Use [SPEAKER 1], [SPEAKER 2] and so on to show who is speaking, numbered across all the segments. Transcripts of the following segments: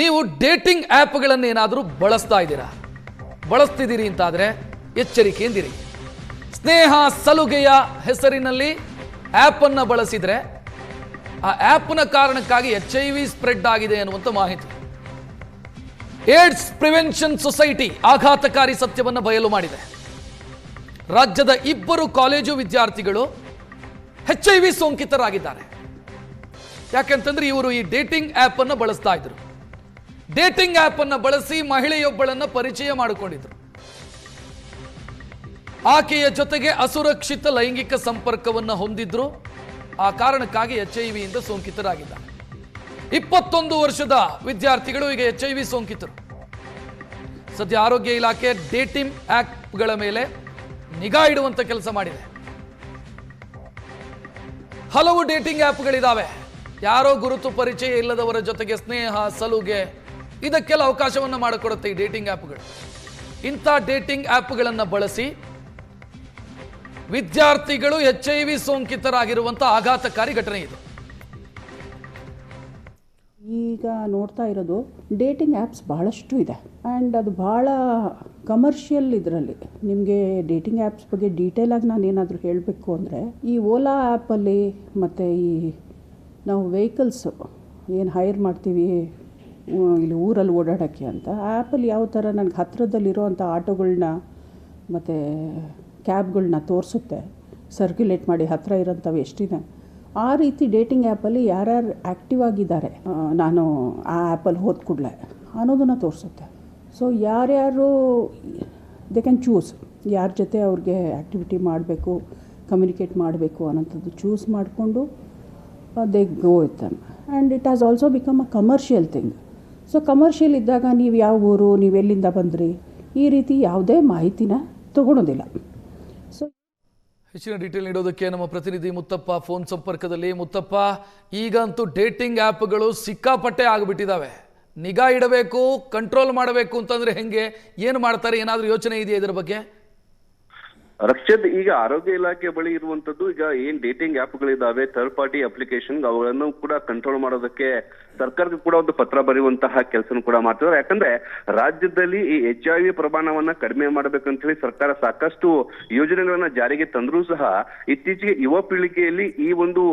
[SPEAKER 1] ನೀವು ಡೇಟಿಂಗ್ ಆ್ಯಪ್ಗಳನ್ನು ಏನಾದರೂ ಬಳಸ್ತಾ ಇದ್ದೀರಾ, ಬಳಸ್ತಿದ್ದೀರಿ ಅಂತಾದರೆ ಎಚ್ಚರಿಕೆಯಿಂದಿರಿ. ಸ್ನೇಹ ಸಲುಗೆಯ ಹೆಸರಿನಲ್ಲಿ ಆ್ಯಪನ್ನು ಬಳಸಿದರೆ ಆ ಆ್ಯಪ್ನ ಕಾರಣಕ್ಕಾಗಿ HIV ಸ್ಪ್ರೆಡ್ ಆಗಿದೆ ಅನ್ನುವಂಥ ಮಾಹಿತಿ. ಏಡ್ಸ್ ಪ್ರಿವೆನ್ಷನ್ ಸೊಸೈಟಿ ಆಘಾತಕಾರಿ ಸತ್ಯವನ್ನು ಬಯಲು ಮಾಡಿದೆ. ರಾಜ್ಯದ 2 ಕಾಲೇಜು ವಿದ್ಯಾರ್ಥಿಗಳು HIV ಸೋಂಕಿತರಾಗಿದ್ದಾರೆ. ಯಾಕೆಂತಂದ್ರೆ ಇವರು ಈ ಡೇಟಿಂಗ್ ಆ್ಯಪ್ ಅನ್ನು ಬಳಸ್ತಾ ಇದ್ರು. ಡೇಟಿಂಗ್ ಆ್ಯಪ್ ಅನ್ನು ಬಳಸಿ ಮಹಿಳೆಯೊಬ್ಬಳನ್ನು ಪರಿಚಯ ಮಾಡಿಕೊಂಡಿದ್ರು. ಆಕೆಯ ಜೊತೆಗೆ ಅಸುರಕ್ಷಿತ ಲೈಂಗಿಕ ಸಂಪರ್ಕವನ್ನು ಹೊಂದಿದ್ರು. ಆ ಕಾರಣಕ್ಕಾಗಿ HIV ಇಂದ ಸೋಂಕಿತರಾಗಿದ್ದಾರೆ. 21 ವರ್ಷದ ವಿದ್ಯಾರ್ಥಿಗಳು ಈಗ HIV ಸೋಂಕಿತರು. ಸದ್ಯ ಆರೋಗ್ಯ ಇಲಾಖೆ ಡೇಟಿಂಗ್ ಆ್ಯಪ್ಗಳ ಮೇಲೆ ನಿಗಾ ಇಡುವಂತ ಕೆಲಸ ಮಾಡಿದೆ. ಹಲವು ಡೇಟಿಂಗ್ ಆ್ಯಪ್ಗಳಿದ್ದಾವೆ. ಯಾರೋ ಗುರುತು ಪರಿಚಯ ಇಲ್ಲದವರ ಜೊತೆಗೆ ಸ್ನೇಹ ಸಲುಗೆ ಇದಕ್ಕೆಲ್ಲ ಅವಕಾಶವನ್ನು ಮಾಡಿಕೊಡುತ್ತೆ ಈ ಡೇಟಿಂಗ್ ಆ್ಯಪ್ಗಳು. ಇಂಥ ಡೇಟಿಂಗ್ ಆ್ಯಪ್ಗಳನ್ನು ಬಳಸಿ ವಿದ್ಯಾರ್ಥಿಗಳು HIV ಸೋಂಕಿತರಾಗಿರುವಂಥ ಆಘಾತಕಾರಿ ಘಟನೆ ಇದು.
[SPEAKER 2] ಈಗ ನೋಡ್ತಾ ಇರೋದು ಡೇಟಿಂಗ್ ಆ್ಯಪ್ಸ್ ಬಹಳಷ್ಟು ಇದೆ ಆ್ಯಂಡ್ ಅದು ಭಾಳ ಕಮರ್ಷಿಯಲ್. ಇದರಲ್ಲಿ ನಿಮಗೆ ಡೇಟಿಂಗ್ ಆ್ಯಪ್ಸ್ ಬಗ್ಗೆ ಡೀಟೇಲಾಗಿ ನಾನು ಏನಾದರೂ ಹೇಳಬೇಕು ಅಂದರೆ, ಈ ಓಲಾ ಆ್ಯಪಲ್ಲಿ ಮತ್ತು ಈ ನಾವು ವೆಹಿಕಲ್ಸು ಏನು ಹೈರ್ ಮಾಡ್ತೀವಿ ಇಲ್ಲಿ ಊರಲ್ಲಿ ಓಡಾಡೋಕ್ಕೆ ಅಂತ, ಆ್ಯಪಲ್ಲಿ ಯಾವ ಥರ ನನಗೆ ಹತ್ತಿರದಲ್ಲಿರೋ ಅಂಥ ಆಟೋಗಳನ್ನ ಮತ್ತು ಕ್ಯಾಬ್ಗಳನ್ನ ತೋರಿಸುತ್ತೆ, ಸರ್ಕ್ಯುಲೇಟ್ ಮಾಡಿ ಹತ್ತಿರ ಇರೋಂಥವು ಎಷ್ಟಿದೆ. ಆ ರೀತಿ ಡೇಟಿಂಗ್ ಆ್ಯಪಲ್ಲಿ ಯಾರ್ಯಾರು ಆ್ಯಕ್ಟಿವ್ ಆಗಿದ್ದಾರೆ ನಾನು ಆ ಆ್ಯಪಲ್ಲಿ ಹೋದ ಕೂಡಲೇ ಅನ್ನೋದನ್ನು ತೋರಿಸುತ್ತೆ. ಸೊ ಯಾರ್ಯಾರು ದೇ ಕ್ಯಾನ್ ಚೂಸ್ ಯಾರ ಜೊತೆ ಅವ್ರಿಗೆ ಆ್ಯಕ್ಟಿವಿಟಿ ಮಾಡಬೇಕು, ಕಮ್ಯುನಿಕೇಟ್ ಮಾಡಬೇಕು ಅನ್ನೋಂಥದ್ದು ಚೂಸ್ ಮಾಡಿಕೊಂಡು they go with them. And it has also become a commercial thing. So commercial ಇದ್ದಾಗ ನೀವು ಯಾವ ಊರು, ನೀವೆಲ್ಲಿಂದ ಬಂದ್ರಿ, ಈ ರೀತಿ ಯಾವುದೇ ಮಾಹಿತಿನ ತಗೊಳೋದಿಲ್ಲ. ಸೊ
[SPEAKER 1] ಹೆಚ್ಚಿನ ಡೀಟೇಲ್ ನೀಡೋದಕ್ಕೆ ನಮ್ಮ ಪ್ರತಿನಿಧಿ ಮುತ್ತಪ್ಪ ಫೋನ್ ಸಂಪರ್ಕದಲ್ಲಿ. ಮುತ್ತಪ್ಪ, ಈಗಂತೂ ಡೇಟಿಂಗ್ ಆ್ಯಪ್ಗಳು ಸಿಕ್ಕಾಪಟ್ಟೆ ಆಗಿಬಿಟ್ಟಿದ್ದಾವೆ. ನಿಗಾ ಇಡಬೇಕು, ಕಂಟ್ರೋಲ್ ಮಾಡಬೇಕು ಅಂತಂದ್ರೆ ಹೆಂಗೆ, ಏನು ಮಾಡ್ತಾರೆ, ಏನಾದರೂ ಯೋಚನೆ ಇದೆಯಾ ಇದರ ಬಗ್ಗೆ?
[SPEAKER 3] ರಕ್ಷದ್, ಈಗ ಆರೋಗ್ಯ ಇಲಾಖೆ ಬಳಿ ಇರುವಂತದ್ದು ಈಗ ಏನ್ ಡೇಟಿಂಗ್ ಆ್ಯಪ್ಗಳಿದಾವೆ, ಥರ್ಡ್ ಪಾರ್ಟಿ ಅಪ್ಲಿಕೇಶನ್, ಅವುಗಳನ್ನು ಕೂಡ ಕಂಟ್ರೋಲ್ ಮಾಡೋದಕ್ಕೆ ಸರ್ಕಾರಕ್ಕೆ ಕೂಡ ಒಂದು ಪತ್ರ ಬರೆಯುವಂತಹ ಕೆಲಸ ಕೂಡ ಮಾಡ್ತಿದ್ದಾರೆ. ಯಾಕಂದ್ರೆ ರಾಜ್ಯದಲ್ಲಿ ಈ HIV ಪ್ರಮಾಣವನ್ನ ಕಡಿಮೆ ಮಾಡ್ಬೇಕಂತ ಹೇಳಿ ಸರ್ಕಾರ ಸಾಕಷ್ಟು ಯೋಜನೆಗಳನ್ನ ಜಾರಿಗೆ ತಂದ್ರೂ ಸಹ ಇತ್ತೀಚೆಗೆ ಯುವ ಪೀಳಿಗೆಯಲ್ಲಿ ಈ ಒಂದು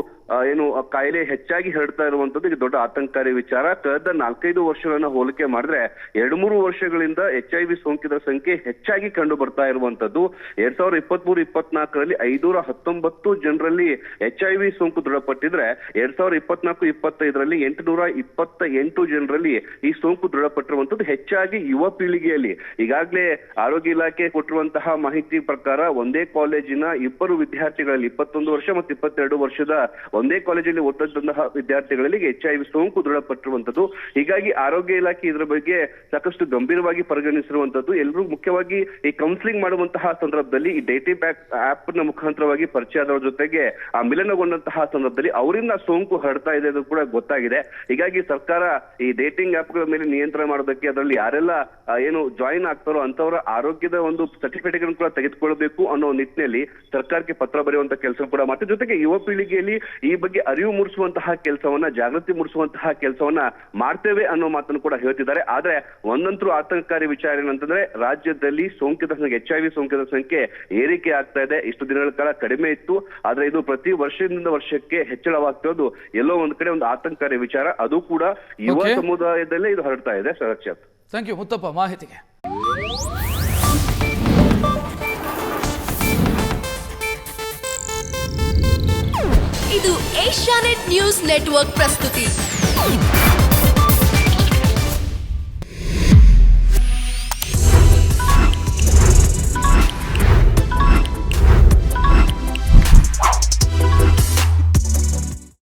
[SPEAKER 3] ಏನು ಕಾಯಿಲೆ ಹೆಚ್ಚಾಗಿ ಹರಡ್ತಾ ಇರುವಂತದ್ದು ಈಗ ದೊಡ್ಡ ಆತಂಕಕಾರಿ ವಿಚಾರ. ಕಳೆದ 4-5 ವರ್ಷಗಳನ್ನ ಹೋಲಿಕೆ ಮಾಡಿದ್ರೆ 2-3 ವರ್ಷಗಳಿಂದ HIV ಸೋಂಕಿತರ ಸಂಖ್ಯೆ ಹೆಚ್ಚಾಗಿ ಕಂಡು ಬರ್ತಾ ಇರುವಂತದ್ದು. 2023-24ರಲ್ಲಿ 519 ಜನರಲ್ಲಿ HIV ಸೋಂಕು ದೃಢಪಟ್ಟಿದ್ರೆ 2024-25ರಲ್ಲಿ 828 ಜನರಲ್ಲಿ ಈ ಸೋಂಕು ದೃಢಪಟ್ಟಿರುವಂತದ್ದು ಹೆಚ್ಚಾಗಿ ಯುವ ಪೀಳಿಗೆಯಲ್ಲಿ. ಈಗಾಗಲೇ ಆರೋಗ್ಯ ಇಲಾಖೆ ಕೊಟ್ಟಿರುವಂತಹ ಮಾಹಿತಿ ಪ್ರಕಾರ ಒಂದೇ ಕಾಲೇಜಿನ 2 ವಿದ್ಯಾರ್ಥಿಗಳಲ್ಲಿ 21 ವರ್ಷ ಮತ್ತು 22 ವರ್ಷದ ಒಂದೇ ಕಾಲೇಜಲ್ಲಿ ಓದುತ್ತಿದ್ದಂತಹ ವಿದ್ಯಾರ್ಥಿಗಳಲ್ಲಿ HIV ಸೋಂಕು ದೃಢಪಟ್ಟಿರುವಂತದ್ದು. ಹೀಗಾಗಿ ಆರೋಗ್ಯ ಇಲಾಖೆ ಇದರ ಬಗ್ಗೆ ಸಾಕಷ್ಟು ಗಂಭೀರವಾಗಿ ಪರಿಗಣಿಸಿರುವಂತದ್ದು. ಎಲ್ಲರೂ ಮುಖ್ಯವಾಗಿ ಈ ಕೌನ್ಸಿಲಿಂಗ್ ಮಾಡುವಂತಹ ಸಂದರ್ಭದಲ್ಲಿ ಈ ಡೇಟಿಂಗ್ ಆ್ಯಪ್ ನ ಮುಖಾಂತರವಾಗಿ ಪರಿಚಯ ಆದವರ ಜೊತೆಗೆ ಆ ಮಿಲನಗೊಂಡಂತಹ ಸಂದರ್ಭದಲ್ಲಿ ಅವರಿಂದ ಸೋಂಕು ಹರಡ್ತಾ ಇದೆ ಅದು ಕೂಡ ಗೊತ್ತಾಗಿದೆ. ಹೀಗಾಗಿ ಸರ್ಕಾರ ಈ ಡೇಟಿಂಗ್ ಆ್ಯಪ್ಗಳ ಮೇಲೆ ನಿಯಂತ್ರಣ ಮಾಡೋದಕ್ಕೆ ಅದರಲ್ಲಿ ಯಾರೆಲ್ಲ ಏನು ಜಾಯಿನ್ ಆಗ್ತಾರೋ ಅಂತವರ ಆರೋಗ್ಯದ ಒಂದು ಸರ್ಟಿಫಿಕೇಟ್ ಕೂಡ ತೆಗೆದುಕೊಳ್ಬೇಕು ಅನ್ನೋ ನಿಟ್ಟಿನಲ್ಲಿ ಸರ್ಕಾರಕ್ಕೆ ಪತ್ರ ಬರೆಯುವಂತ ಕೆಲಸ ಕೂಡ ಮಾಡ್ತಾರೆ. ಜೊತೆಗೆ ಯುವ ಪೀಳಿಗೆಯಲ್ಲಿ ಈ ಬಗ್ಗೆ ಅರಿವು ಮೂಡಿಸುವಂತಹ ಕೆಲಸವನ್ನ, ಜಾಗೃತಿ ಮೂಡಿಸುವಂತಹ ಕೆಲಸವನ್ನ ಮಾಡ್ತೇವೆ ಅನ್ನೋ ಮಾತನ್ನು ಕೂಡ ಹೇಳ್ತಿದ್ದಾರೆ. ಆದ್ರೆ ಒಂದಂತರೂ ಆತಂಕಕಾರಿ ವಿಚಾರ ಏನಂತಂದ್ರೆ ರಾಜ್ಯದಲ್ಲಿ ಸೋಂಕಿತರ ಸಂಖ್ಯೆ, HIV ಸೋಂಕಿತರ ಸಂಖ್ಯೆ ಏರಿಕೆ ಆಗ್ತಾ ಇದೆ. ಇಷ್ಟು ದಿನಗಳ ಕಾಲ ಕಡಿಮೆ ಇತ್ತು, ಆದ್ರೆ ಇದು ಪ್ರತಿ ವರ್ಷದಿಂದ ವರ್ಷಕ್ಕೆ ಹೆಚ್ಚಳವಾಗ್ತಿರೋದು ಎಲ್ಲೋ ಒಂದ್ ಕಡೆ ಒಂದು ಆತಂಕಕಾರಿ ವಿಚಾರ. ಅದು ಕೂಡ ಯುವ ಸಮುದಾಯದಲ್ಲೇ ಇದು ಹರಡ್ತಾ ಇದೆ. ರಕ್ಷತ್,
[SPEAKER 1] ಥ್ಯಾಂಕ್ ಯು ಮುತ್ತಪ್ಪ ಮಾಹಿತಿಗೆ.
[SPEAKER 4] ಇದು ಏಷ್ಯಾನೆಟ್ ನ್ಯೂಸ್ ನೆಟ್ವರ್ಕ್ ಪ್ರಸ್ತುತಿ.